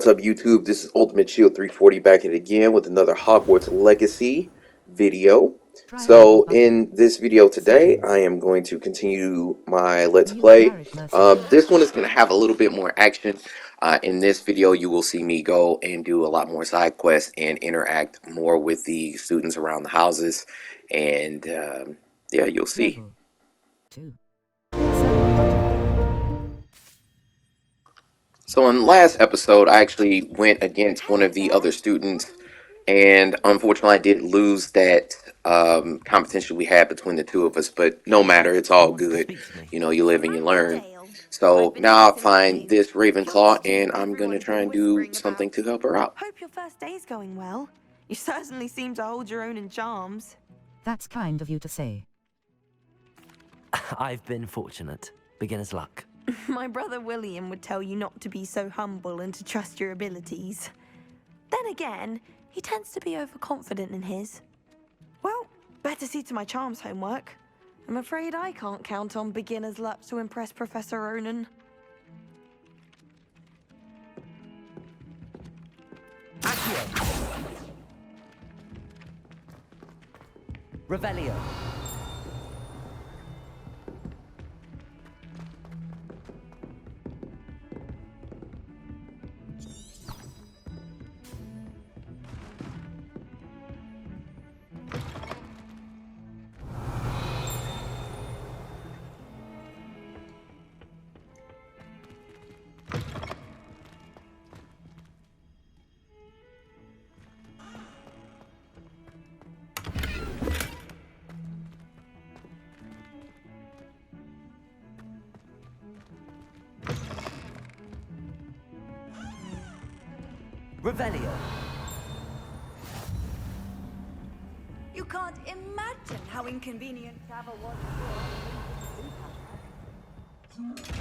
What's up, YouTube? This is Ultimate Shield 340 back at it again with another Hogwarts Legacy video. So in this video today, I am going to continue my Let's Play. This one is going to have a little bit more action. In this video, you will see me go and do a lot more side quests and interact more with the students around the houses. And yeah, you'll see. So in the last episode, I actually went against one of the other students, and unfortunately I did lose that competition we had between the two of us, but no matter, it's all good. You know, you live and you learn. So now I find this Ravenclaw, and I'm going to try and do something to help her out. Hope your first day's going well. You certainly seem to hold your own in charms. That's kind of you to say. I've been fortunate. Beginner's luck. My brother William would tell you not to be so humble and to trust your abilities. Then again, he tends to be overconfident in his. Well, better see to my charms homework. I'm afraid I can't count on beginner's luck to impress Professor Ronan. Accio. Revelio. Revelio. You can't imagine how inconvenient travel was before.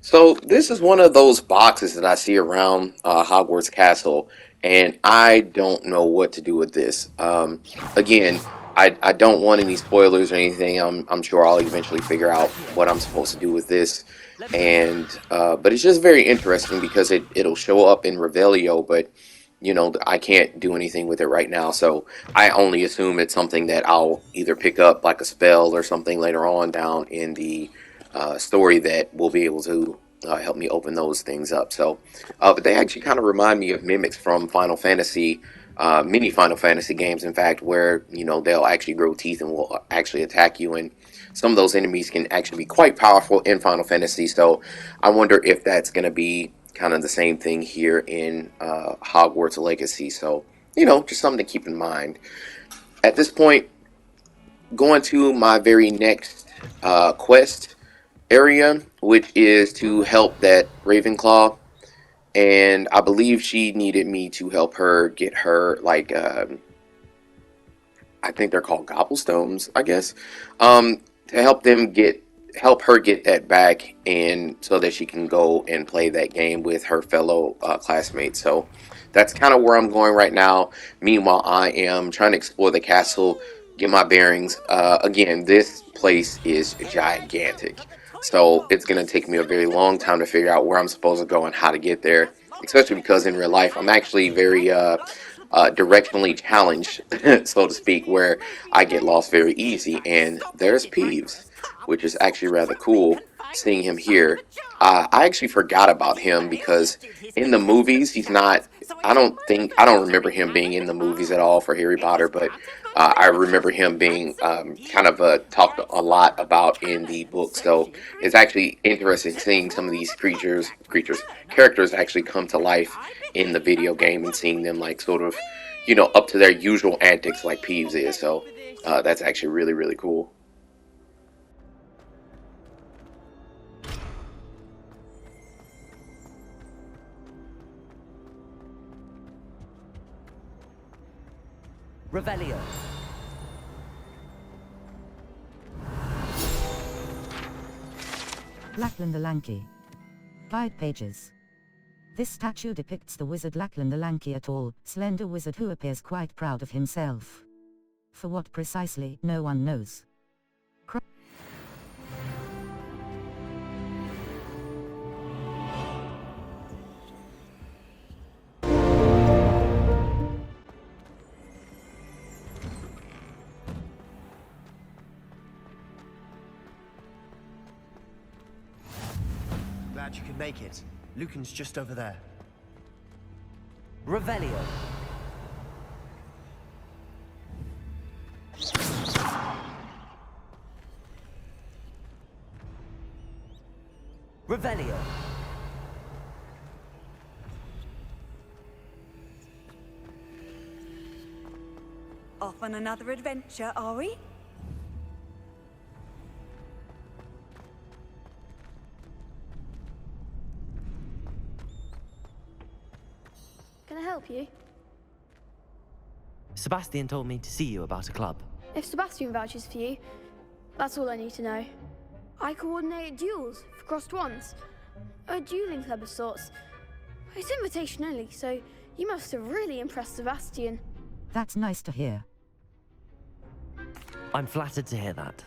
So this is one of those boxes that I see around Hogwarts Castle, and I don't know what to do with this. Again, I don't want any spoilers or anything. I'm sure I'll eventually figure out what I'm supposed to do with this. And but it's just very interesting because it'll show up in Revelio, but you know, I can't do anything with it right now. So I only assume it's something that I'll either pick up like a spell or something later on down in the story that will be able to help me open those things up. So but they actually kind of remind me of mimics from Final Fantasy, many Final Fantasy games, in fact, where, you know, they'll actually grow teeth and will actually attack you. And some of those enemies can actually be quite powerful in Final Fantasy. So I wonder if that's going to be kind of the same thing here in Hogwarts Legacy. So, you know, just something to keep in mind. At this point, going to my very next quest area, which is to help that Ravenclaw. And I believe she needed me to help her get her, like, I think they're called gobblestones, I guess, to help her get that back, and so that she can go and play that game with her fellow classmates. So that's kind of where I'm going right now. Meanwhile, I am trying to explore the castle, get my bearings. Again, this place is gigantic, so it's going to take me a very long time to figure out where I'm supposed to go and how to get there, especially because in real life I'm actually very directionally challenged, so to speak, where I get lost very easy. And there's Peeves, which is actually rather cool seeing him here. I actually forgot about him because in the movies he's not, I don't remember him being in the movies at all for Harry Potter, but I remember him being kind of talked a lot about in the book. So it's actually interesting seeing some of these characters actually come to life in the video game, and seeing them like sort of, you know, up to their usual antics like Peeves is. So that's actually really, really cool. Revelio. Lachlan the Lanky. Guide pages. This statue depicts the wizard Lachlan the Lanky, a tall, slender wizard who appears quite proud of himself. For what precisely, no one knows. Glad you could make it. Lucan's just over there. Revelio. Revelio. Off on another adventure, are we? Can I help you? Sebastian told me to see you about a club. If Sebastian vouches for you, that's all I need to know. I coordinate duels for crossed wands. A dueling club of sorts. It's invitation only, so you must have really impressed Sebastian. That's nice to hear. I'm flattered to hear that.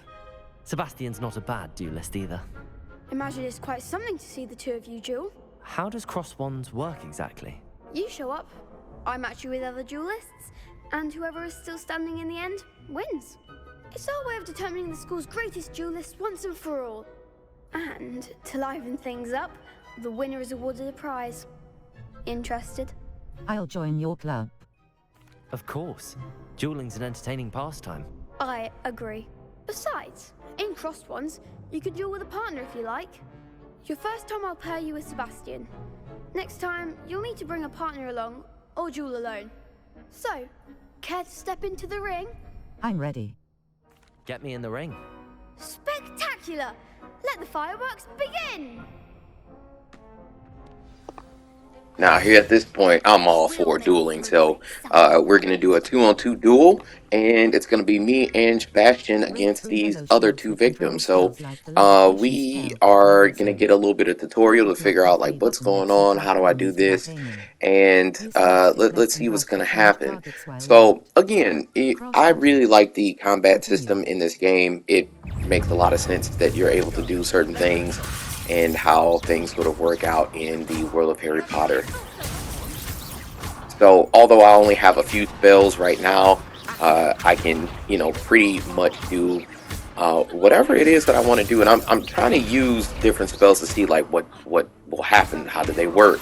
Sebastian's not a bad duelist either. Imagine it's quite something to see the two of you duel. How does cross wands work exactly? You show up, I match you with other duelists, and whoever is still standing in the end wins. It's our way of determining the school's greatest duelist once and for all. And to liven things up, the winner is awarded a prize. Interested? I'll join your club. Of course. Dueling's an entertaining pastime. I agree. Besides, in crossed ones, you can duel with a partner if you like. Your first time I'll pair you with Sebastian. Next time, you'll need to bring a partner along, or duel alone. So, care to step into the ring? I'm ready. Get me in the ring. Spectacular! Let the fireworks begin! Now, here at this point, I'm all for dueling. So, we're going to do a 2-on-2 duel, and it's going to be me and Sebastian against these other two victims. So, we are going to get a little bit of tutorial to figure out, like, what's going on, how do I do this, and let's see what's going to happen. So, again, I really like the combat system in this game. It makes a lot of sense that you're able to do certain things and how things sort of work out in the world of Harry Potter. So, although I only have a few spells right now, I can, pretty much do whatever it is that I want to do. And I'm trying to use different spells to see, like, what will happen, how do they work.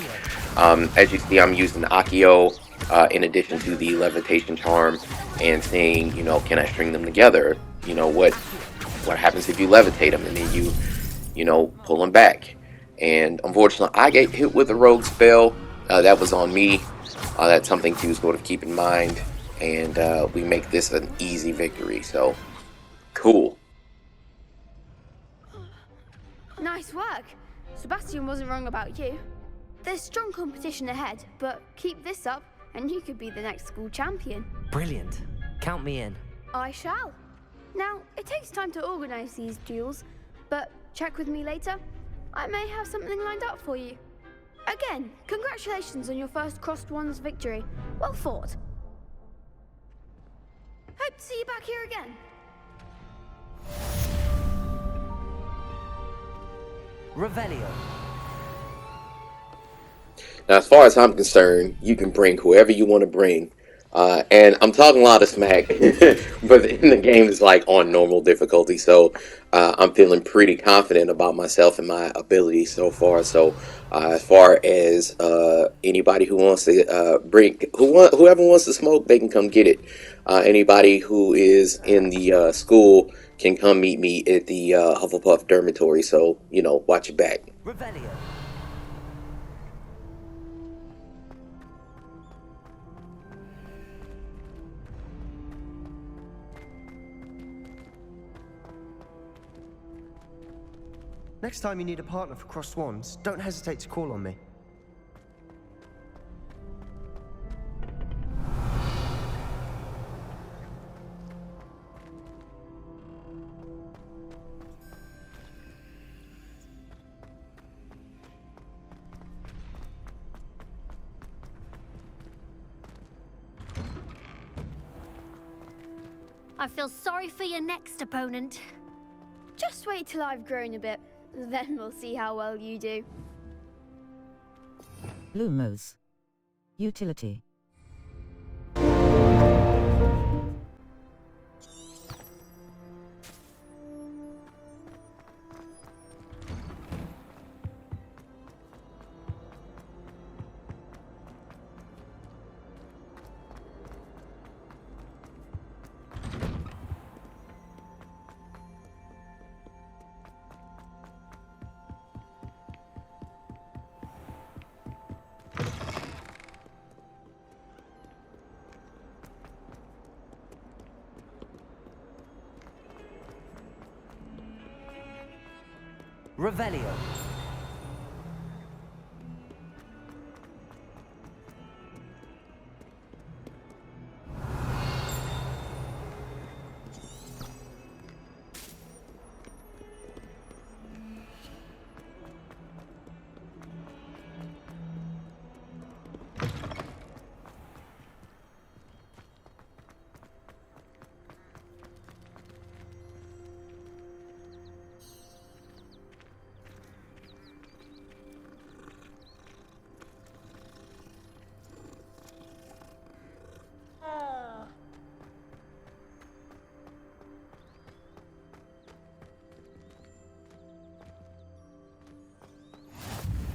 As you see, I'm using Accio in addition to the levitation charm and saying, can I string them together? What happens if you levitate them and then you pull them back. And unfortunately, I get hit with a rogue spell. That was on me. That's something to sort of keep in mind. And we make this an easy victory. So, cool. Nice work. Sebastian wasn't wrong about you. There's strong competition ahead, but keep this up and you could be the next school champion. Brilliant. Count me in. I shall. Now, it takes time to organize these duels, but check with me later. I may have something lined up for you. Again, congratulations on your first crossed wands victory. Well fought. Hope to see you back here again. Revelio. Now, as far as I'm concerned, you can bring whoever you want to bring. And I'm talking a lot of smack, but in the game is like on normal difficulty, so I'm feeling pretty confident about myself and my abilities so far. So as far as anybody who wants to whoever wants to smoke, they can come get it. Anybody who is in the school can come meet me at the Hufflepuff dormitory. So watch your back. Revelio. Next time you need a partner for crossed wands, don't hesitate to call on me. I feel sorry for your next opponent. Just wait till I've grown a bit, then we'll see how well you do. Lumos. Utility. Revelio.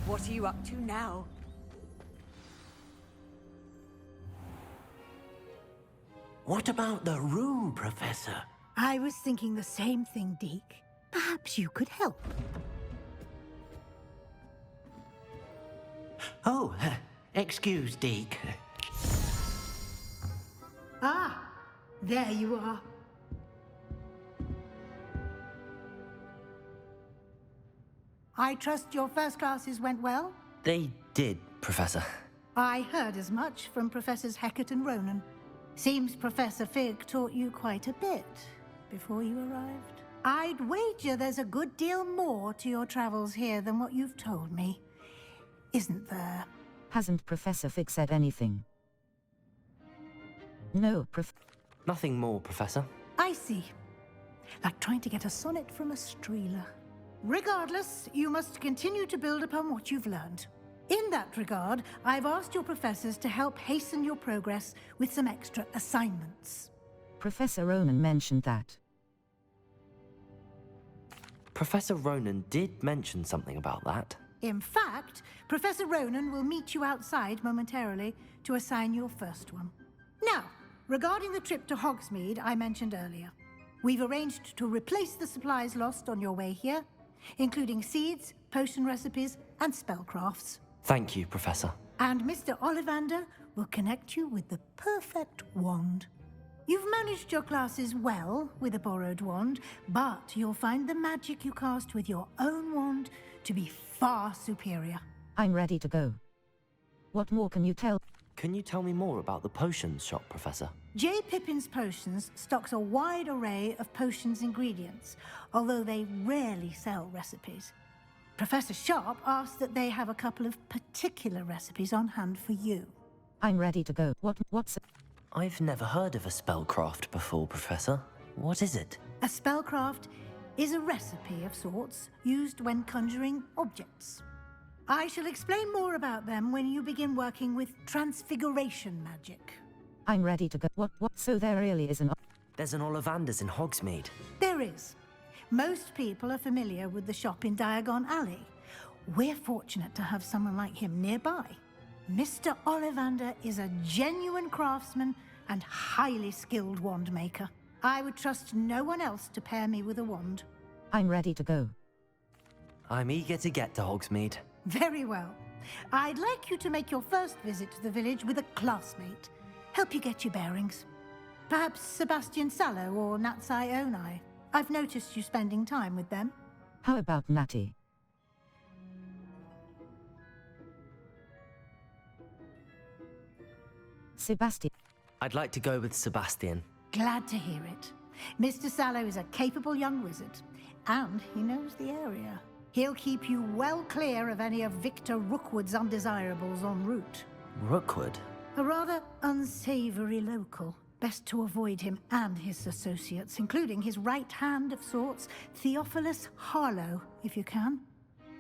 What are you up to now? What about the room, Professor? I was thinking the same thing, Deke. Perhaps you could help. Oh, excuse, Deke. Ah, there you are. I trust your first classes went well? They did, Professor. I heard as much from Professors Hecat and Ronan. Seems Professor Fig taught you quite a bit before you arrived. I'd wager there's a good deal more to your travels here than what you've told me. Isn't there? Hasn't Professor Fig said anything? No, Nothing more, Professor. I see. Like trying to get a sonnet from a streeler. Regardless, you must continue to build upon what you've learned. In that regard, I've asked your professors to help hasten your progress with some extra assignments. Professor Ronan mentioned that. Professor Ronan did mention something about that. In fact, Professor Ronan will meet you outside momentarily to assign your first one. Now, regarding the trip to Hogsmeade I mentioned earlier, we've arranged to replace the supplies lost on your way here, including seeds, potion recipes, and spellcrafts. Thank you, Professor. And Mr. Ollivander will connect you with the perfect wand. You've managed your classes well with a borrowed wand, but you'll find the magic you cast with your own wand to be far superior. I'm ready to go. What more can you tell? Can you tell me more about the potions shop, Professor? J. Pippin's Potions stocks a wide array of potions ingredients, although they rarely sell recipes. Professor Sharp asked that they have a couple of particular recipes on hand for you. I'm ready to go. What's... I've never heard of a spellcraft before, Professor. What is it? A spellcraft is a recipe of sorts used when conjuring objects. I shall explain more about them when you begin working with transfiguration magic. I'm ready to go. What? So there really is an... There's an Ollivander's in Hogsmeade. There is. Most people are familiar with the shop in Diagon Alley. We're fortunate to have someone like him nearby. Mr. Ollivander is a genuine craftsman and highly skilled wand maker. I would trust no one else to pair me with a wand. I'm ready to go. I'm eager to get to Hogsmeade. Very well. I'd like you to make your first visit to the village with a classmate. Help you get your bearings. Perhaps Sebastian Sallow or Natsai Onai. I've noticed you spending time with them. How about Natty? Sebastian. I'd like to go with Sebastian. Glad to hear it. Mr. Sallow is a capable young wizard, and he knows the area. He'll keep you well clear of any of Victor Rookwood's undesirables en route. Rookwood? A rather unsavory local. Best to avoid him and his associates, including his right hand of sorts, Theophilus Harlow, if you can.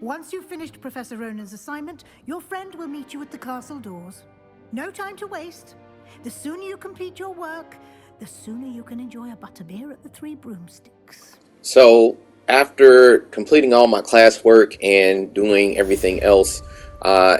Once you've finished Professor Ronan's assignment, your friend will meet you at the castle doors. No time to waste. The sooner you complete your work, the sooner you can enjoy a butterbeer at the Three Broomsticks. So, after completing all my classwork and doing everything else,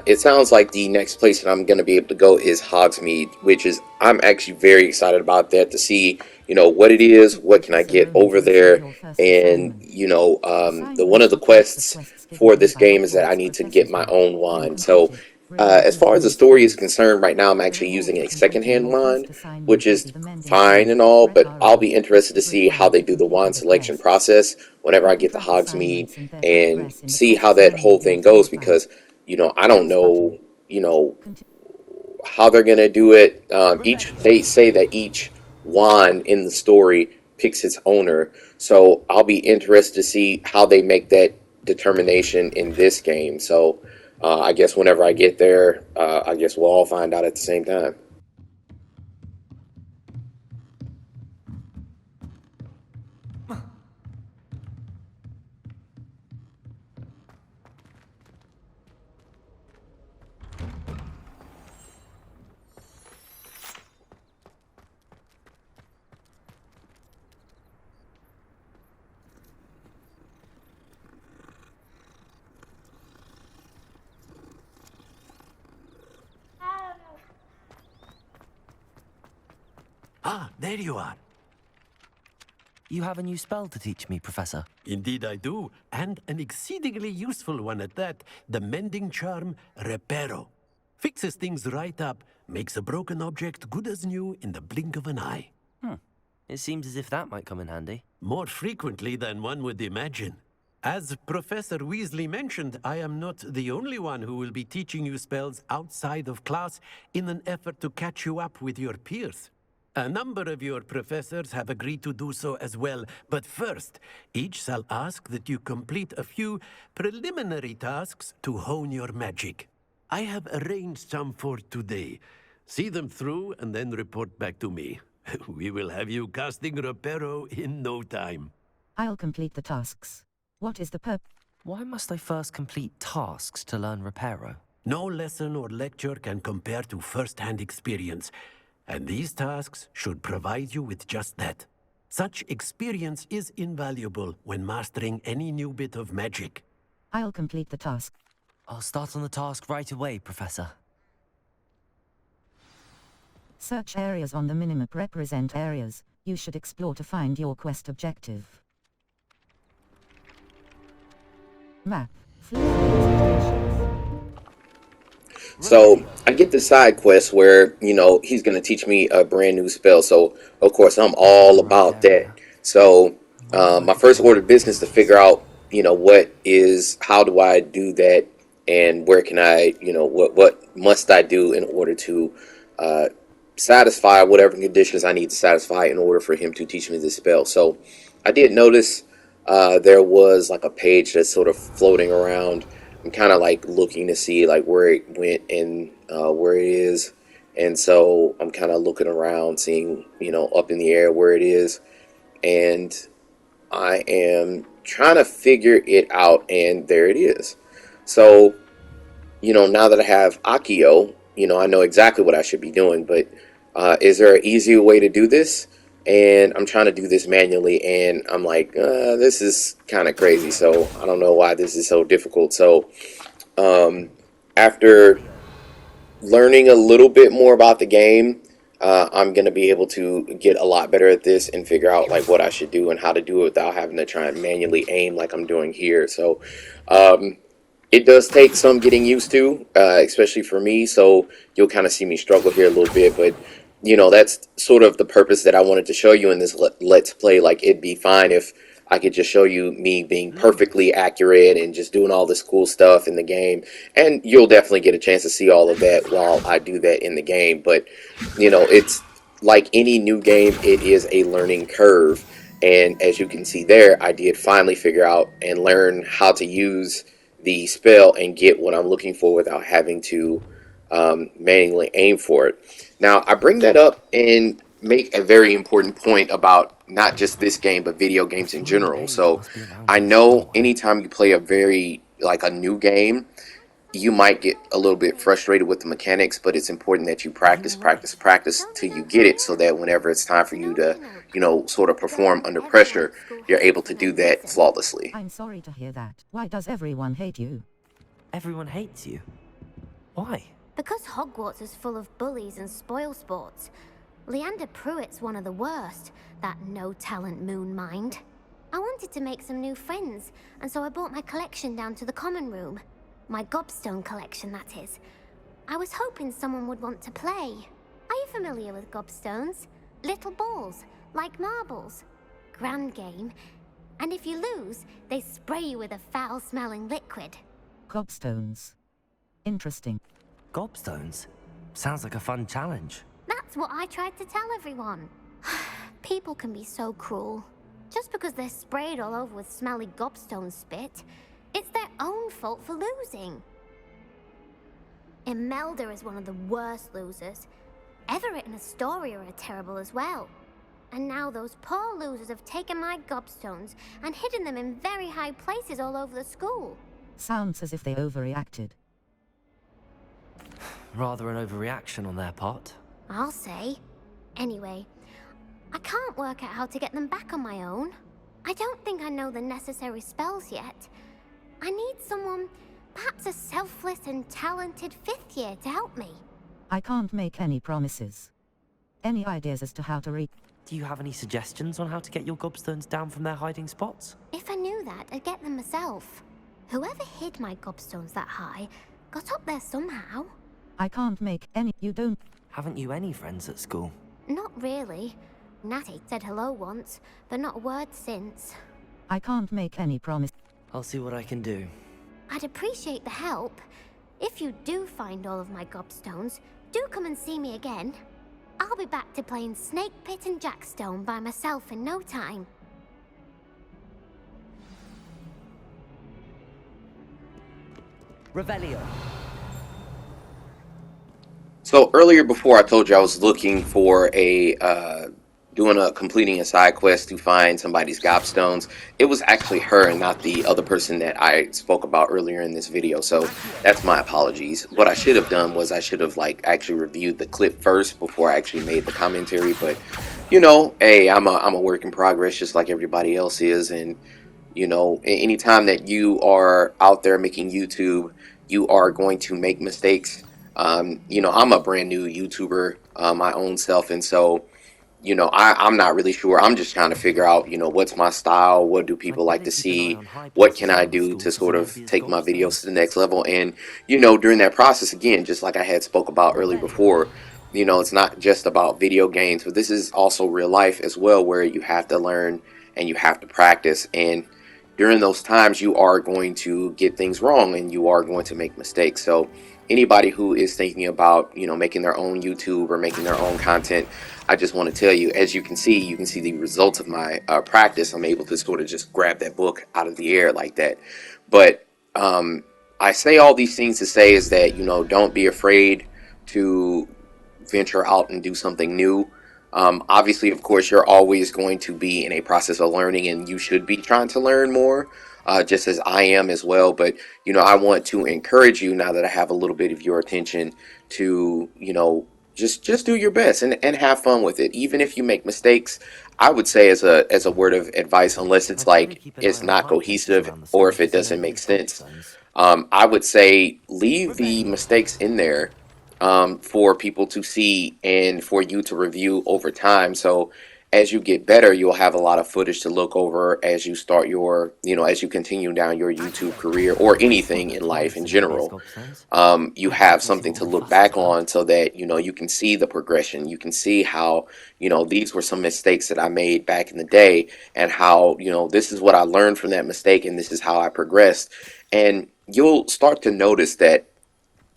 it sounds like the next place that I'm going to be able to go is Hogsmeade, which is, I'm actually very excited about that, to see, what it is, what can I get over there, and, one of the quests for this game is that I need to get my own wand. So As far as the story is concerned, right now I'm actually using a secondhand wand, which is fine and all, but I'll be interested to see how they do the wand selection process whenever I get to Hogsmeade and see how that whole thing goes because, I don't know, how they're gonna do it. They say that each wand in the story picks its owner, so I'll be interested to see how they make that determination in this game. So I guess whenever I get there, I guess we'll all find out at the same time. Ah, there you are. You have a new spell to teach me, Professor. Indeed I do, and an exceedingly useful one at that. The mending charm, Reparo. Fixes things right up, makes a broken object good as new in the blink of an eye. It seems as if that might come in handy. More frequently than one would imagine. As Professor Weasley mentioned, I am not the only one who will be teaching you spells outside of class in an effort to catch you up with your peers. A number of your professors have agreed to do so as well, but first, each shall ask that you complete a few preliminary tasks to hone your magic. I have arranged some for today. See them through and then report back to me. We will have you casting Reparo in no time. I'll complete the tasks. What is the purpose? Why must I first complete tasks to learn Reparo? No lesson or lecture can compare to first-hand experience. And these tasks should provide you with just that. Such experience is invaluable when mastering any new bit of magic. I'll complete the task. I'll start on the task right away, Professor. Search areas on the minimap represent areas you should explore to find your quest objective. Map. So I get the side quest where, he's going to teach me a brand new spell. So, of course, I'm all about that. So my first order of business to figure out, how do I do that and where can I, what must I do in order to satisfy whatever conditions I need to satisfy in order for him to teach me this spell. So I did notice there was like a page that's sort of floating around. I'm kind of like looking to see like where it went and where it is, and so I'm kind of looking around, seeing up in the air where it is, and I am trying to figure it out, and there it is. So now that I have Accio, I know exactly what I should be doing, but is there an easier way to do this? And I'm trying to do this manually, and I'm like, this is kind of crazy, so I don't know why this is so difficult. So after learning a little bit more about the game, I'm going to be able to get a lot better at this and figure out like what I should do and how to do it without having to try and manually aim like I'm doing here. So it does take some getting used to, especially for me, so you'll kind of see me struggle here a little bit, but that's sort of the purpose that I wanted to show you in this Let's Play. Like, it'd be fine if I could just show you me being perfectly accurate and just doing all this cool stuff in the game. And you'll definitely get a chance to see all of that while I do that in the game. But, it's like any new game, it is a learning curve. And as you can see there, I did finally figure out and learn how to use the spell and get what I'm looking for without having to manually aim for it. Now, I bring that up and make a very important point about not just this game, but video games in general. So I know anytime you play a new game, you might get a little bit frustrated with the mechanics, but it's important that you practice till you get it, so that whenever it's time for you to, sort of perform under pressure, you're able to do that flawlessly. I'm sorry to hear that. Why does everyone hate you? Everyone hates you? Why? Because Hogwarts is full of bullies and spoilsports. Leander Pruitt's one of the worst, that no-talent moon mind. I wanted to make some new friends, and so I brought my collection down to the common room. My gobstone collection, that is. I was hoping someone would want to play. Are you familiar with gobstones? Little balls, like marbles. Grand game. And if you lose, they spray you with a foul-smelling liquid. Gobstones. Interesting. Gobstones? Sounds like a fun challenge. That's what I tried to tell everyone. People can be so cruel. Just because they're sprayed all over with smelly gobstone spit, it's their own fault for losing. Imelda is one of the worst losers. Everett and Astoria are terrible as well. And now those poor losers have taken my gobstones and hidden them in very high places all over the school. Sounds as if they overreacted. Rather an overreaction on their part. I'll say. Anyway, I can't work out how to get them back on my own. I don't think I know the necessary spells yet. I need someone, perhaps a selfless and talented 5th year to help me. I can't make any promises. Any ideas as to how to reach? Do you have any suggestions on how to get your gobstones down from their hiding spots? If I knew that, I'd get them myself. Whoever hid my gobstones that high got up there somehow. I can't make any. You don't. Haven't you any friends at school? Not really. Natty said hello once, but not a word since. I can't make any promise. I'll see what I can do. I'd appreciate the help. If you do find all of my gobstones, do come and see me again. I'll be back to playing Snake Pit and Jackstone by myself in no time. Revelio. So earlier, before I told you I was looking for completing a side quest to find somebody's gobstones. It was actually her and not the other person that I spoke about earlier in this video. So that's my apologies. What I should have done was I should have actually reviewed the clip first before I actually made the commentary. But you know, hey, I'm a work in progress just like everybody else is, and you know, anytime that you are out there making YouTube, you are going to make mistakes. You know, I'm a brand new YouTuber, my own self, and so, you know, I'm not really sure. I'm just trying to figure out, you know, what's my style, what do people like to see, what can I do to sort of take my videos to the next level. And, you know, during that process, again, just like I had spoke about earlier before, you know, it's not just about video games, but this is also real life as well, where you have to learn and you have to practice. And during those times, you are going to get things wrong and you are going to make mistakes. So anybody who is thinking about, you know, making their own YouTube or making their own content, I just want to tell you, as you can see the results of my practice. I'm able to sort of just grab that book out of the air like that. But I say all these things to say is that, you know, don't be afraid to venture out and do something new. Obviously, of course, you're always going to be in a process of learning, and you should be trying to learn more, just as I am as well. But, you know, I want to encourage you, now that I have a little bit of your attention, to, you know, just do your best and have fun with it. Even if you make mistakes, I would say as a word of advice, unless it's like it's not cohesive or if it doesn't make sense, I would say leave the mistakes in there for people to see and for you to review over time. So as you get better, you'll have a lot of footage to look over as you start your, you know, as you continue down your YouTube career or anything in life in general. You have something to look back on so that, you know, you can see the progression. You can see how, you know, these were some mistakes that I made back in the day, and how, you know, this is what I learned from that mistake and this is how I progressed. And you'll start to notice that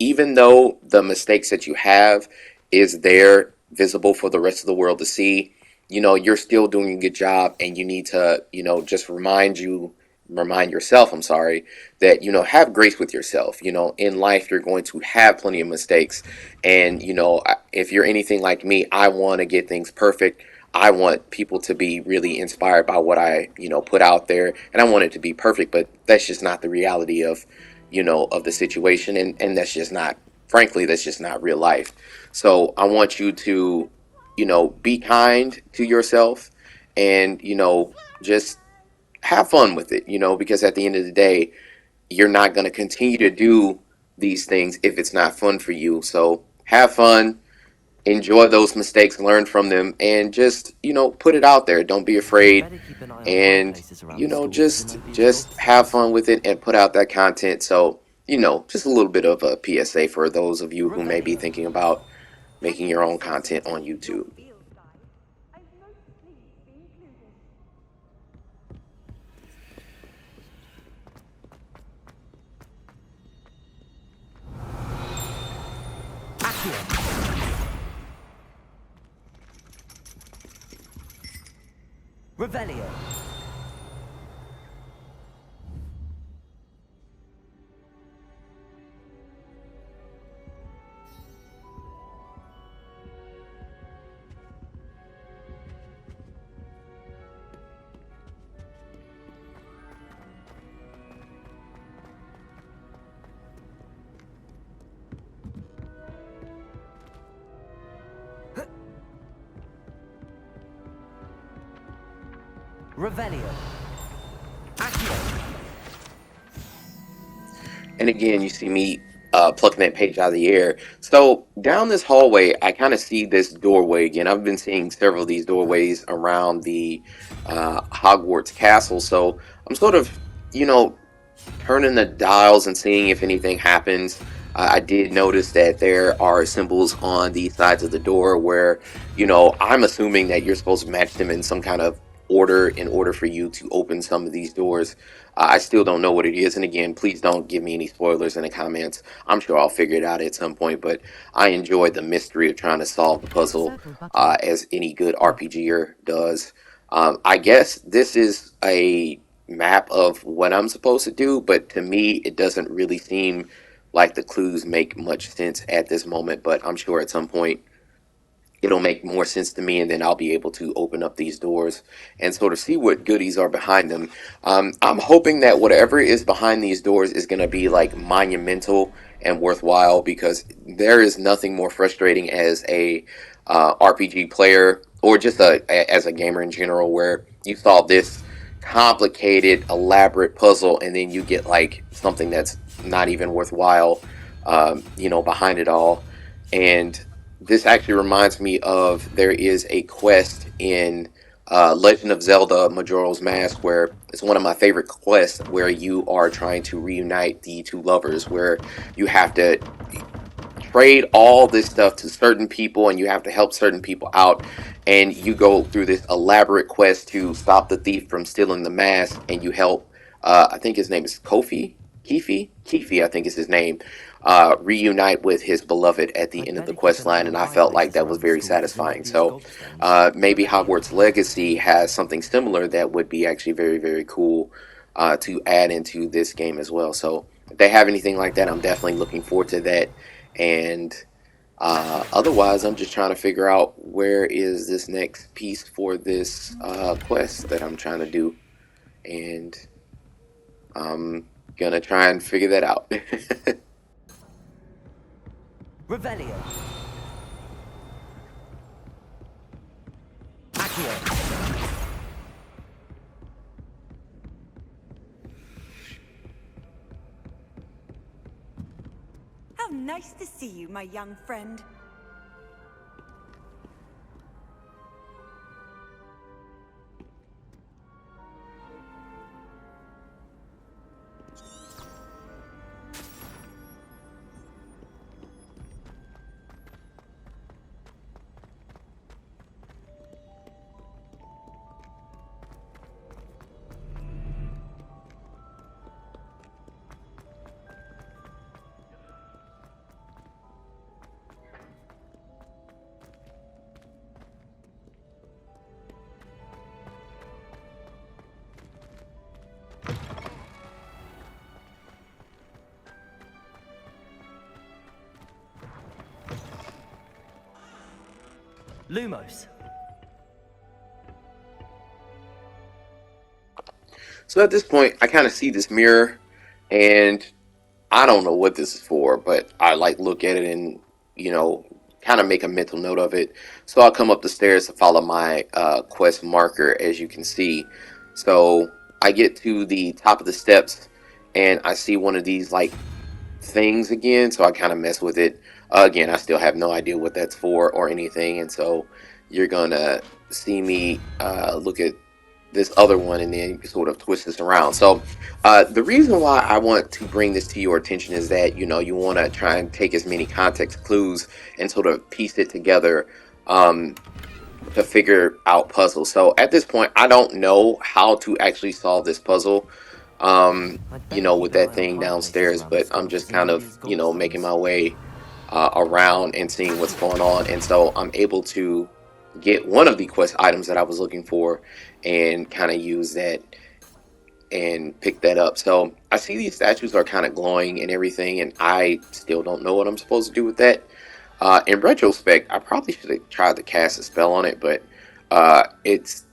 even though the mistakes that you have is there visible for the rest of the world to see, you know, you're still doing a good job, and you need to, you know, just remind yourself, I'm sorry, that, you know, have grace with yourself. You know, in life, you're going to have plenty of mistakes. And, you know, if you're anything like me, I want to get things perfect. I want people to be really inspired by what I, you know, put out there, and I want it to be perfect, but that's just not the reality of, you know, of the situation. And that's just not, frankly, that's just not real life. So I want you to, you know, be kind to yourself and, you know, just have fun with it, you know, because at the end of the day, you're not going to continue to do these things if it's not fun for you. So have fun, enjoy those mistakes, learn from them, and just, you know, put it out there. Don't be afraid, and, you know, just have fun with it and put out that content. So just a little bit of a PSA for those of you who may be thinking about making your own content on YouTube. Revelio. Revelio. Accio. And again, you see me plucking that page out of the air. So down this hallway, I kind of see this doorway again. I've been seeing several of these doorways around the Hogwarts castle. So I'm sort of, turning the dials and seeing if anything happens. I did notice that there are symbols on the sides of the door where, I'm assuming that you're supposed to match them in some kind of order in order for you to open some of these doors. I still don't know what it is. And again, please don't give me any spoilers in the comments. I'm sure I'll figure it out at some point, but I enjoy the mystery of trying to solve the puzzle as any good RPGer does. I guess this is a map of what I'm supposed to do, but to me, it doesn't really seem like the clues make much sense at this moment, but I'm sure at some point it'll make more sense to me, and then I'll be able to open up these doors and sort of see what goodies are behind them. I'm hoping that whatever is behind these doors is going to be like monumental and worthwhile, because there is nothing more frustrating as a RPG player, or just as a gamer in general, where you solve this complicated, elaborate puzzle and then you get like something that's not even worthwhile, behind it all. And this actually reminds me of, there is a quest in Legend of Zelda Majora's Mask, where it's one of my favorite quests, where you are trying to reunite the two lovers, where you have to trade all this stuff to certain people and you have to help certain people out, and you go through this elaborate quest to stop the thief from stealing the mask, and you help I think his name is Keefe, I think is his name, reunite with his beloved at the end of the quest line, and I felt like that was very satisfying. So maybe Hogwarts Legacy has something similar that would be actually very, very cool to add into this game as well. So if they have anything like that, I'm definitely looking forward to that. And otherwise, I'm just trying to figure out where is this next piece for this quest that I'm trying to do, and I'm gonna try and figure that out. Revelio. Accio. How nice to see you, my young friend. Lumos. So at this point, I kind of see this mirror, and I don't know what this is for, but I like look at it and, kind of make a mental note of it. So I'll come up the stairs to follow my quest marker, as you can see. So I get to the top of the steps, and I see one of these like things again, so I kind of mess with it. Again, I still have no idea what that's for or anything, and so you're gonna see me look at this other one, and then you sort of twist this around. So the reason why I want to bring this to your attention is that you want to try and take as many context clues and sort of piece it together to figure out puzzles. So at this point, I don't know how to actually solve this puzzle. With that thing downstairs, but I'm just kind of making my way around and seeing what's going on, and so I'm able to get one of the quest items that I was looking for and kind of use that and pick that up. So I see these statues are kind of glowing and everything, and I still don't know what I'm supposed to do with that. In retrospect, I probably should have tried to cast a spell on it, but it's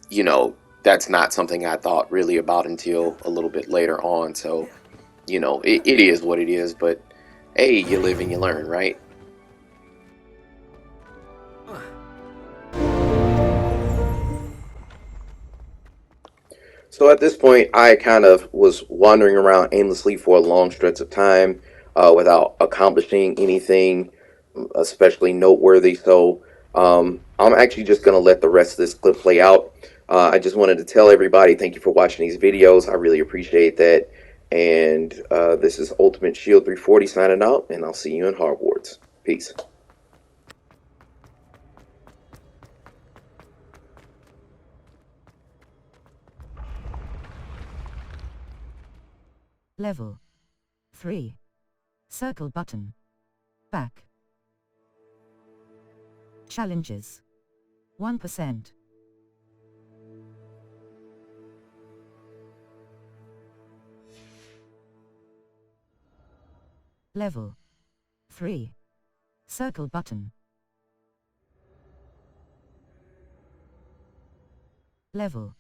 that's not something I thought really about until a little bit later on. So it is what it is, but hey, you live and you learn, right? So at this point, I kind of was wandering around aimlessly for a long stretch of time without accomplishing anything especially noteworthy. So I'm actually just going to let the rest of this clip play out. I just wanted to tell everybody thank you for watching these videos. I really appreciate that. And this is Ultimate Shield 340 signing out, and I'll see you in Hogwarts. Peace. Level 3. Circle button. Back. Challenges. 1%. Level 3. Circle button. Level